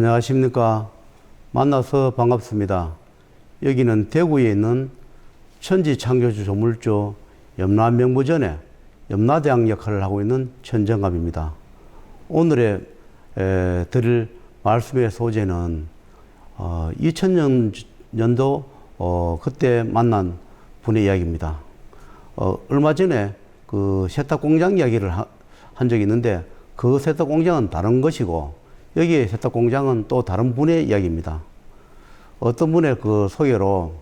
안녕하십니까. 만나서 반갑습니다. 여기는 대구에 있는 천지창조주 조물주 염라명부전에 염라대왕 역할을 하고 있는 천정갑입니다. 오늘의 드릴 말씀의 소재는 2000년도 그때 만난 분의 이야기입니다. 얼마 전에 그 세탁공장 이야기를 한 적이 있는데 그 세탁공장은 다른 것이고 여기에 세탁공장은 또 다른 분의 이야기입니다. 어떤 분의 그 소개로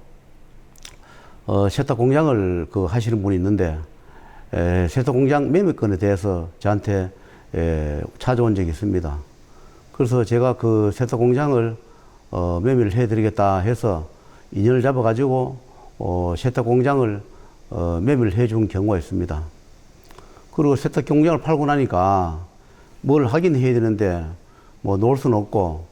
세탁공장을 하시는 분이 있는데 세탁공장 매매건에 대해서 저한테 찾아온 적이 있습니다. 그래서 제가 그 세탁공장을 매매를 해드리겠다 해서 인연을 잡아가지고 세탁공장을 매매를 해준 경우가 있습니다. 그리고 세탁공장을 팔고 나니까 뭘 하긴 해야 되는데 뭐 놓을 수는 없고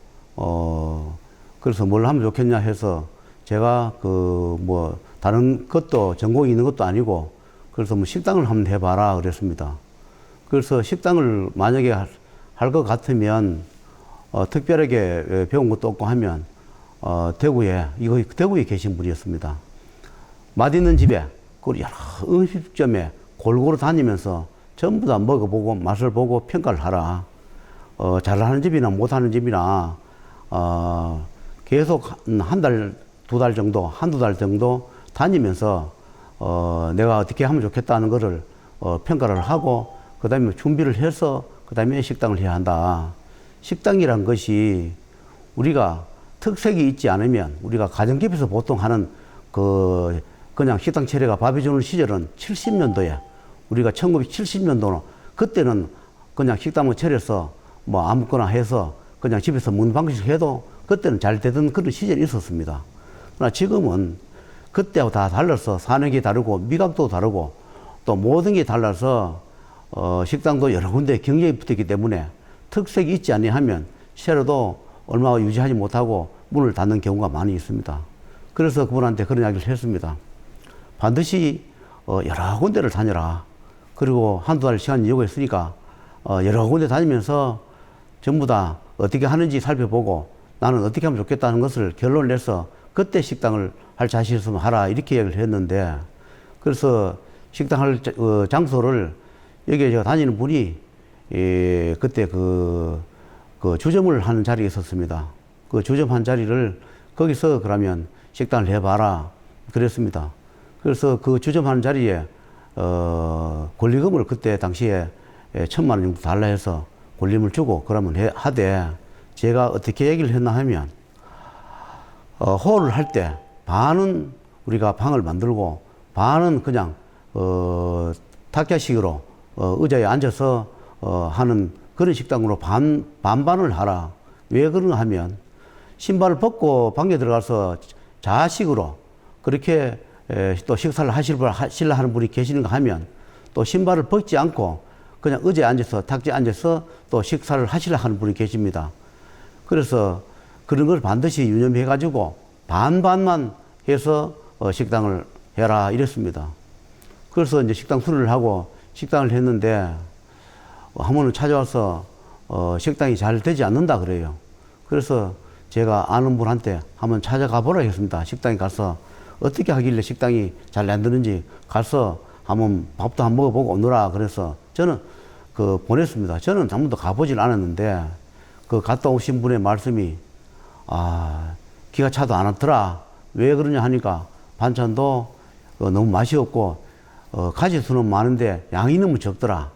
그래서 뭘 하면 좋겠냐 해서 제가 뭐 다른 것도 전공이 있는 것도 아니고 그래서 뭐 식당을 한번 해봐라 그랬습니다. 그래서 식당을 만약에 할 것 같으면 특별하게 배운 것도 없고 하면 대구에 계신 분이었습니다. 맛있는 집에 그 여러 음식점에 골고루 다니면서 전부 다 먹어보고 맛을 보고 평가를 하라. 잘하는 집이나 못하는 집이나 계속 한 달, 한두 달 정도 다니면서 내가 어떻게 하면 좋겠다는 것을 평가를 하고 그 다음에 준비를 해서 그 다음에 식당을 해야 한다. 식당이란 것이 우리가 특색이 있지 않으면 우리가 가정집에서 보통 하는 그냥 식당 차려가 밥 해주는 시절은 70년도에 우리가 1970년도는 그때는 그냥 식당을 차려서 뭐 아무거나 해서 그냥 집에서 먹는 방식 해도 그때는 잘 되던 그런 시절이 있었습니다. 그러나 지금은 그때하고 다 달라서 사는 게 다르고 미각도 다르고 또 모든 게 달라서 식당도 여러 군데 경쟁이 붙었기 때문에 특색이 있지 아니하면 새로도 얼마 유지하지 못하고 문을 닫는 경우가 많이 있습니다. 그래서 그분한테 그런 이야기를 했습니다. 반드시 여러 군데를 다녀라. 그리고 한두 달 시간 요구했으니까 여러 군데 다니면서 전부 다 어떻게 하는지 살펴보고 나는 어떻게 하면 좋겠다는 것을 결론을 내서 그때 식당을 할 자신 있으면 하라 이렇게 얘기를 했는데 그래서 식당 할 장소를 여기에 제가 다니는 분이 그때 그 주점을 하는 자리에 있었습니다. 그 주점한 자리를 거기서 그러면 식당을 해봐라 그랬습니다. 그래서 그 주점하는 자리에 권리금을 그때 당시에 1,000만 원 정도 달라 해서 권리금을 주고 그러면 하되 제가 어떻게 얘기를 했나 하면 홀을 할 때 반은 우리가 방을 만들고 반은 그냥 탁자식으로 의자에 앉아서 하는 그런 식당으로 반반을 하라. 왜 그러냐 하면 신발을 벗고 방에 들어가서 자식으로 그렇게 또 식사를 하시려 하는 분이 계시는가 하면 또 신발을 벗지 않고 그냥 의자에 앉아서 탁자에 앉아서 또 식사를 하시려 하는 분이 계십니다. 그래서 그런 걸 반드시 유념해 가지고 반반만 해서 식당을 해라 이랬습니다. 그래서 이제 식당 수리를 하고 식당을 했는데 한 번은 찾아와서 식당이 잘 되지 않는다 그래요. 그래서 제가 아는 분한테 한번 찾아가 보라 했습니다. 식당에 가서 어떻게 하길래 식당이 잘 안 되는지 가서 한번 밥도 한번 먹어보고 오너라 그래서 저는 보냈습니다. 저는 한 번도 가보질 않았는데 갔다 오신 분의 말씀이 기가 차도 않았더라. 왜 그러냐 하니까 반찬도 너무 맛이 없고 가짓수는 많은데 양이 너무 적더라.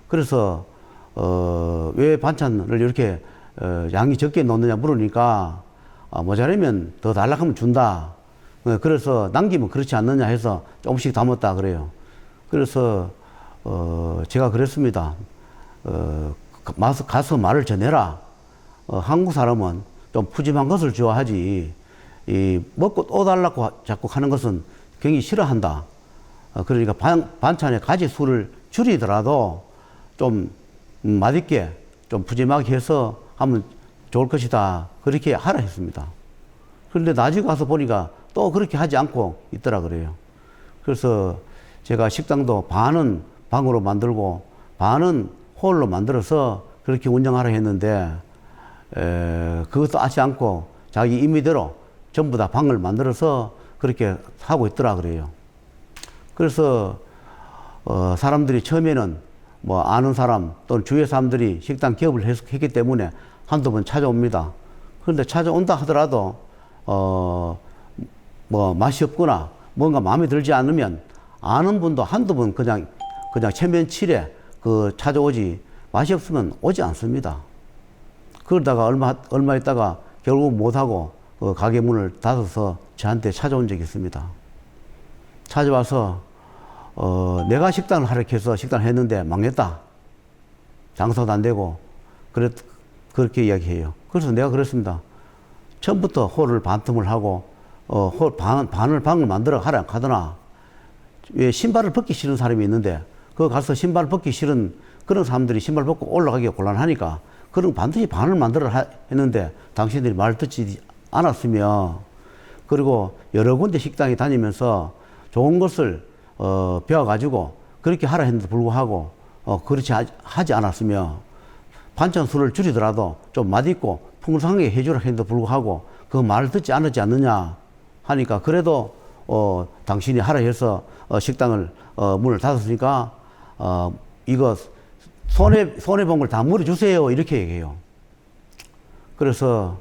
그래서 왜 반찬을 이렇게 양이 적게 넣느냐 물으니까 모자라면 더 달라고 하면 준다. 그래서 남기면 그렇지 않느냐 해서 조금씩 담았다 그래요. 그래서 제가 그랬습니다. 가서 말을 전해라. 한국 사람은 좀 푸짐한 것을 좋아하지 먹고 또 달라고 자꾸 하는 것은 굉장히 싫어한다. 그러니까 반찬의 가지 수를 줄이더라도 좀 맛있게 좀 푸짐하게 해서 하면 좋을 것이다. 그렇게 하라 했습니다. 그런데 나중에 가서 보니까 또 그렇게 하지 않고 있더라 그래요. 그래서 제가 식당도 반은 방으로 만들고 반은 홀로 만들어서 그렇게 운영하라 했는데 그것도 아지 않고 자기 임의대로 전부 다 방을 만들어서 그렇게 하고 있더라 그래요. 그래서 사람들이 처음에는 뭐 아는 사람 또는 주위의 사람들이 식당 기업을 했기 때문에 한두 번 찾아옵니다. 그런데 찾아온다 하더라도 뭐 맛이 없거나 뭔가 마음에 들지 않으면 아는 분도 한두 번 그냥 체면치레 찾아오지, 맛이 없으면 오지 않습니다. 그러다가 얼마 있다가 결국 못하고 가게 문을 닫아서 저한테 찾아온 적이 있습니다. 찾아와서 내가 식당을 하락해서 식당을 했는데 망했다. 장사도 안 되고 그렇게 이야기해요. 그래서 내가 그랬습니다. 처음부터 홀을 반틈을 하고 방을 만들어 하라. 왜 신발을 벗기 싫은 사람이 있는데 그 가서 신발 벗기 싫은 그런 사람들이 신발 벗고 올라가기가 곤란하니까 그럼 반드시 반을 만들어 했는데 당신들이 말 듣지 않았으며, 그리고 여러 군데 식당에 다니면서 좋은 것을 배워가지고 그렇게 하라 했는데 불구하고 그렇지 하지 않았으며, 반찬 수를 줄이더라도 좀 맛있고 풍성하게 해주라 했는데 불구하고 그 말을 듣지 않았지 않느냐 하니까, 그래도 당신이 하라 해서 식당을 문을 닫았으니까 이거 손해본 걸 다 물어주세요 이렇게 얘기해요. 그래서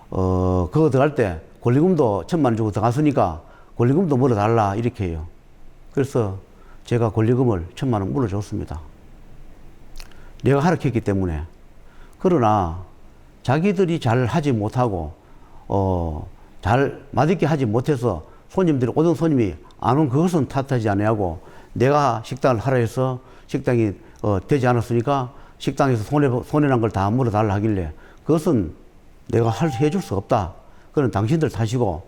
그거 들어갈 때 권리금도 1,000만 원 주고 들어갔으니까 권리금도 물어달라 이렇게 해요. 그래서 제가 권리금을 1,000만 원 물어줬습니다. 내가 하락했기 때문에. 그러나 자기들이 잘 하지 못하고 잘 맛있게 하지 못해서 손님들이, 오던 손님이 안 온 그것은 탓하지 아니하고, 내가 식당을 하라 해서 식당이 되지 않았으니까 식당에서 손해난 걸 다 물어달라 하길래, 그것은 내가 해줄 수 없다. 그건 당신들 탓이고,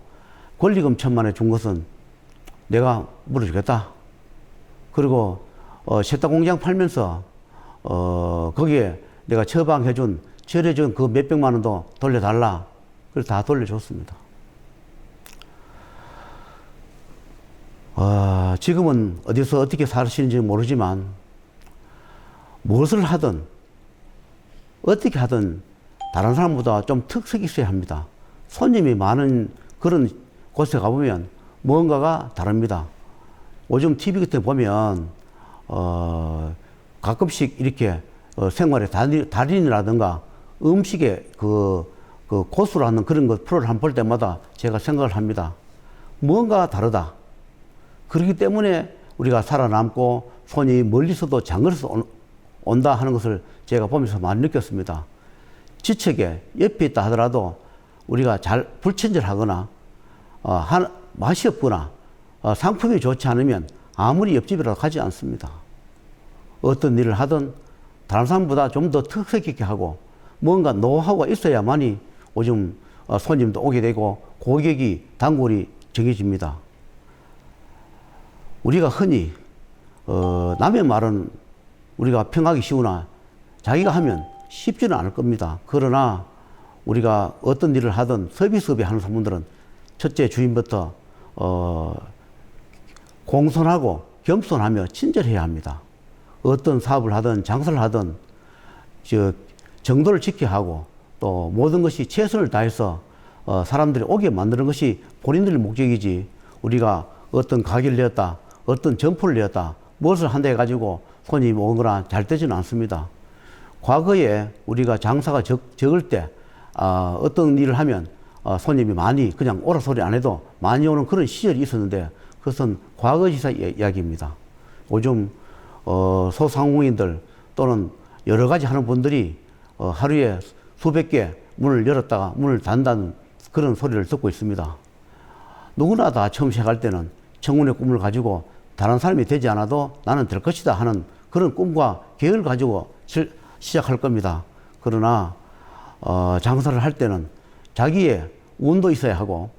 권리금 1,000만 원 준 것은 내가 물어주겠다. 그리고 세탁 공장 팔면서 거기에 내가 처방해준 그 몇백만 원도 돌려달라. 그래서 다 돌려줬습니다. 지금은 어디서 어떻게 사시는지 모르지만 무엇을 하든 어떻게 하든 다른 사람보다 좀 특색이 있어야 합니다. 손님이 많은 그런 곳에 가보면 뭔가가 다릅니다. 요즘 TV 같은 데 보면 가끔씩 이렇게 생활의 달인이라든가 음식의 고수라는 그런 것 프로를 한번 볼 때마다 제가 생각을 합니다. 뭔가 다르다. 그렇기 때문에 우리가 살아남고 손이 멀리서도 장거리에서 온다 하는 것을 제가 보면서 많이 느꼈습니다. 지척에 옆에 있다 하더라도 우리가 잘 불친절하거나 맛이 없거나 상품이 좋지 않으면 아무리 옆집이라도 가지 않습니다. 어떤 일을 하든 다른 사람보다 좀 더 특색 있게 하고 뭔가 노하우가 있어야만이 요즘 손님도 오게 되고 고객이 단골이 정해집니다. 우리가 흔히 남의 말은 우리가 평하기 쉬우나 자기가 하면 쉽지는 않을 겁니다. 그러나 우리가 어떤 일을 하든 서비스업에 하는 분들은 첫째 주인부터 공손하고 겸손하며 친절해야 합니다. 어떤 사업을 하든 장사를 하든 정도를 지켜야 하고, 또 모든 것이 최선을 다해서 사람들이 오게 만드는 것이 본인들의 목적이지, 우리가 어떤 가게를 내었다, 어떤 점포를 내었다, 무엇을 한다 해가지고 손님이 오거나 잘 되지는 않습니다. 과거에 우리가 장사가 적을 때 어떤 일을 하면 손님이 많이 그냥 오라 소리 안 해도 많이 오는 그런 시절이 있었는데, 그것은 과거 지사 이야기입니다. 요즘 소상공인들 또는 여러 가지 하는 분들이 하루에 수백 개 문을 열었다가 문을 닫는다는 그런 소리를 듣고 있습니다. 누구나 다 처음 시작할 때는 청운의 꿈을 가지고 다른 사람이 되지 않아도 나는 될 것이다 하는 그런 꿈과 계획을 가지고 시작할 겁니다. 그러나 장사를 할 때는 자기의 운도 있어야 하고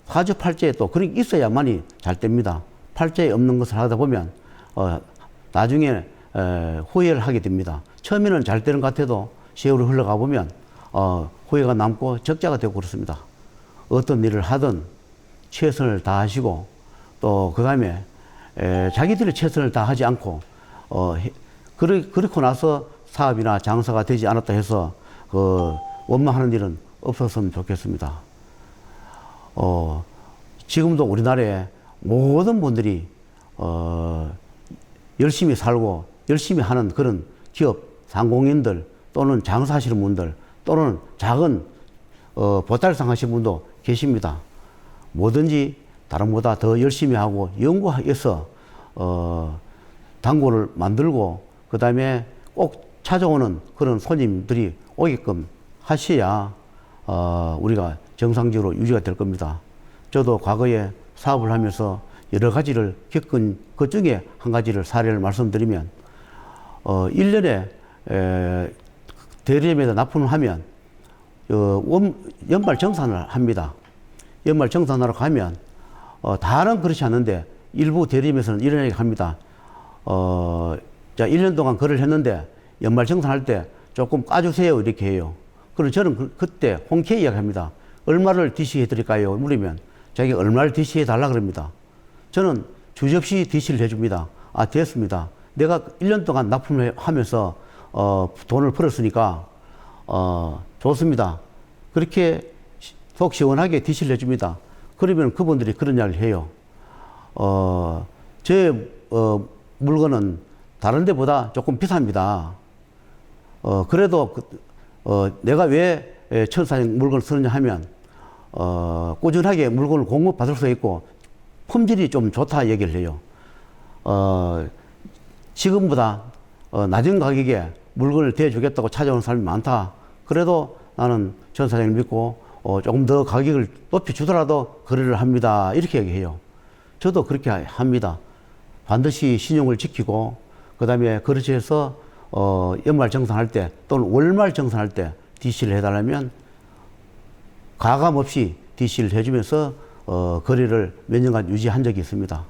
화주팔자에 또 그런 게 있어야만이 잘 됩니다. 팔자에 없는 것을 하다 보면 나중에 후회를 하게 됩니다. 처음에는 잘 되는 것 같아도 세월이 흘러가 보면 후회가 남고 적자가 되고 그렇습니다. 어떤 일을 하든 최선을 다하시고, 또 그 다음에 자기들이 최선을 다하지 않고 그렇고 나서 사업이나 장사가 되지 않았다 해서 원망하는 일은 없었으면 좋겠습니다. 지금도 우리나라에 모든 분들이 열심히 살고 열심히 하는 그런 기업 상공인들 또는 장사하시는 분들 또는 작은 보따리상 하시는 분도 계십니다. 뭐든지 다른 보다 더 열심히 하고 연구해서 단골을 만들고 그 다음에 꼭 찾아오는 그런 손님들이 오게끔 하셔야 우리가 정상적으로 유지가 될 겁니다. 저도 과거에 사업을 하면서 여러 가지를 겪은 그 중에 한 가지를 사례를 말씀드리면 1년에 대리점에다 납품을 하면 연말 정산을 합니다. 연말 정산하러 가면 다른 그렇지 않은데 일부 대리점에서는 이런 얘기 합니다. 자, 1년 동안 거래를 했는데 연말 정산할 때 조금 까주세요 이렇게 해요. 그럼 저는 그때 홍케 이야기합니다. 얼마를 DC해 드릴까요? 물으면 자기가 얼마를 DC해 달라 그럽니다. 저는 주저없이 DC를 해줍니다. 아, 됐습니다. 내가 1년 동안 납품을 하면서 돈을 벌었으니까 좋습니다. 그렇게 속 시원하게 DC를 해줍니다. 그러면 그분들이 그런 이야기를 해요. 제 물건은 다른 데보다 조금 비쌉니다. 그래도 내가 왜 천사형 물건을 쓰느냐 하면 꾸준하게 물건을 공급받을 수 있고 품질이 좀 좋다 얘기를 해요. 지금보다 낮은 가격에 물건을 대주겠다고 찾아오는 사람이 많다. 그래도 나는 천사장을 믿고 조금 더 가격을 높이 주더라도 거래를 합니다. 이렇게 얘기해요. 저도 그렇게 합니다. 반드시 신용을 지키고 그 다음에 그렇게 해서 연말 정산할 때 또는 월말 정산할 때 DC를 해달라면 가감 없이 DC를 해주면서 거래를 몇 년간 유지한 적이 있습니다.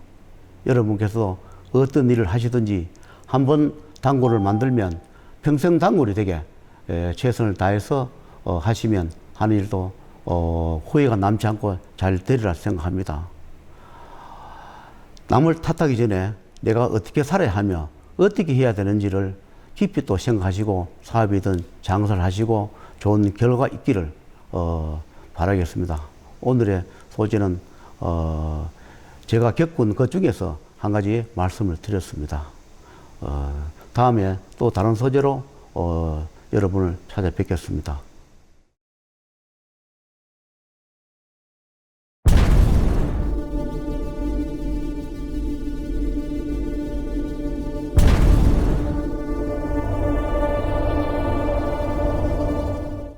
여러분께서도 어떤 일을 하시든지 한번 단골을 만들면 평생 단골이 되게 최선을 다해서 하시면 하는 일도 후회가 남지 않고 잘 되리라 생각합니다. 남을 탓하기 전에 내가 어떻게 살아야 하며 어떻게 해야 되는지를 깊이 또 생각하시고 사업이든 장사를 하시고 좋은 결과가 있기를 바라겠습니다. 오늘의 소재는 제가 겪은 것 중에서 한 가지 말씀을 드렸습니다. 다음에 또 다른 소재로 여러분을 찾아뵙겠습니다.